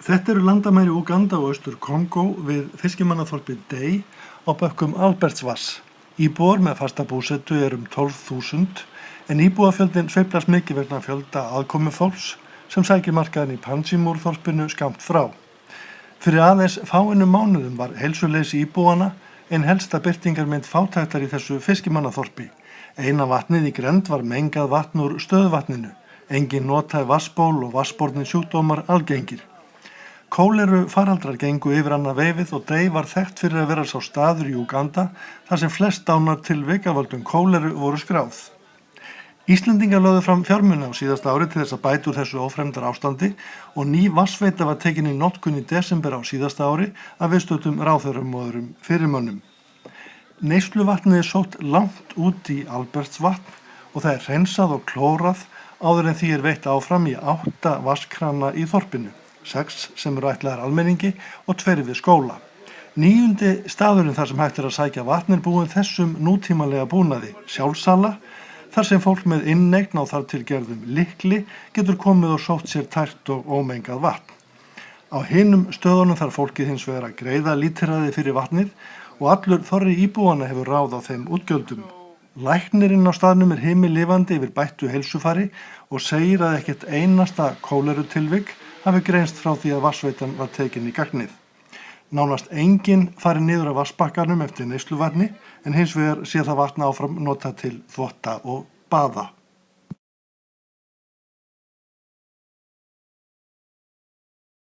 Þetta eru landamæri Úganda og Austur-Kongó við fiskimannaþorpið Dei á bökkum Albertsvatns. Íbúar með fasta búsetu eru 12.000 en íbúafjöldinn sveiflast mikið vegna fjölda aðkomufólks sem sækir markaðinn í Panjimur-þorpinu skammt frá. Fyrir aðeins fáeinum mánuðum var heilsuleysi íbúanna en helsta birtingarmynd fátæktar í þessu fiskimannaþorpi. Eina vatnið í grennd var mengað vatn úr stöðuvatninu. Engin nothæf vatnsból og vatnsbornir sjúkdómar algengir. Kóleru faraldrar gengu yfir annað veifið og Dei var þekkt fyrir að vera sá staður í Úganda þar sem flest dánartilvik af völdum kóleru voru skráð. Íslendingar lögðu fram fjármuni á síðasta ári til þess að bæta úr þessu ófremdar ástandi og ný vatnsveita var tekin í notkun í desember á síðasta ári af viðstöddum ráðherrum og öðrum fyrirmönnum. Neysluvatnið er sótt langt út í Albertsvatn og það er hreinsað og klórað áður en því er veitt áfram í 8 vatnskrana í þorpinu. 6 sem eru ætlaðar almenningi og 2 við skóla. 9. staðurinn þar sem hægt er að sækja vatn er búinn þessum nútímalega búnaði, sjálfsala, þar sem fólk með inneign á þar til gerðum lykli getur komið og sótt sér tært og ómengað vatn. Á hinum stöðunum þarf fólkið hins vegar að greiða lítilræði fyrir vatnið og allur þorri íbúanna hefur ráð á þeim útgjöldum. Læknirinn á staðnum er himinlifandi yfir bættu heilsufari og segir að ekkert einasta kólerutilvik hafi greinst frá því að vatnsveitan var tekin í gagnið. Nánast enginn fari niður af vatnsbakkanum eftir neysluvatni en hins vegar sé það vatn áfram notað til þvotta og baða.